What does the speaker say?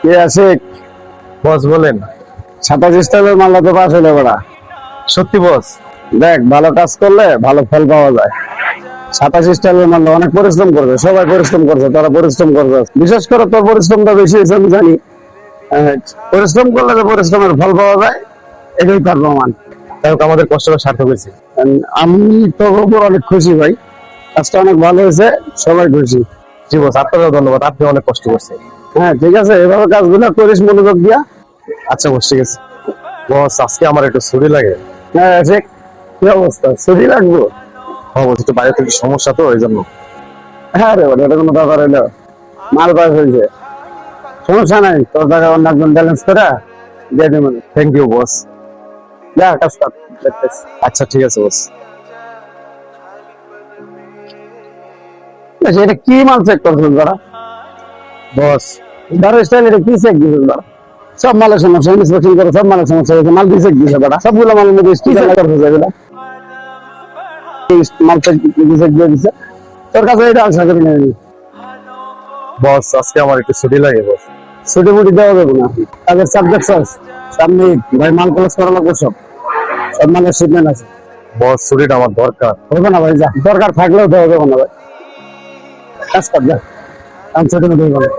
কে আছে? বস বলেন। 27 স্টাইলের মাল্লা তো পাস হলো বড়া। সত্যি বস? দেখ, ভালো কাজ করলে ভালো ফল পাওয়া যায়। 27 স্টাইলের মাল্লা অনেক পরিশ্রম করবে, সবাই পরিশ্রম করছে, তারা পরিশ্রম করবে। বিশেষ করে তোর পরিশ্রমটা বেশি হয়েছে আমি জানি। আহ, পরিশ্রম করলে যে পরিশ্রমের ফল পাওয়া যায়, এটাই তার প্রমাণ। তাই হোক, আমাদের কষ্টটা সার্থক হয়েছে। আমি তোর উপর অনেক খুশি ভাই, কাজটা অনেক ভালো হয়েছে, সবাই খুশি। জি বস, আপনাকেও ধন্যবাদ, আপনি অনেক কষ্ট করছেন। হ্যাঁ ঠিক আছে, এভাবে কাজগুলো করিস মনোযোগ দিয়া। আচ্ছা বস, ঠিক আছে। বস, আজকে আমার একটু ছুটি লাগে। হ্যাঁ ঠিক। কি অবস্থা, ছুটি লাগবো? হ্যাঁ বস, একটু বাইরে থেকে সমস্যা তো, এই জন্য। হ্যাঁ রে, ওটা কোনো ব্যাপার হইলো? মাল পাস হয়েছে, সমস্যা নাই, তোর টাকা অন্য একজন ব্যালেন্স করে দিয়ে দেবো। Thank you boss. যা কাজ কর, দেখতেছি। আচ্ছা ঠিক আছে বস। আচ্ছা, এটা কি মাল চেক করছিস তারা? বস, ধরো স্টাইল, এটা কি চেক দিছিস তারা? সব মালের সমস্যা, ইন্সপেকশন করে সব মালের সমস্যা হয়েছে, মাল কি চেক দিছে তারা? সবগুলো মালের মধ্যে স্টিকার করতেছে এগুলো। মাল চেক দিয়ে দিছে, তোর কাছে এটা আশা করি নাই। বস আজকে আমার একটু ছুটি লাগে বস। ছুটি মুটি দেওয়া যাবে না, তাদের সাবজেক্ট সামনে ভাই মাল ক্লাস করা লাগবে, সব সব মালের শিপমেন্ট আছে। বস, ছুটিটা আমার দরকার। হবে না ভাই, যা, দরকার থাকলেও দেওয়া যাবে না ভাই। কাজ কর, যা, আমি ছুটি মুটি দেবো না।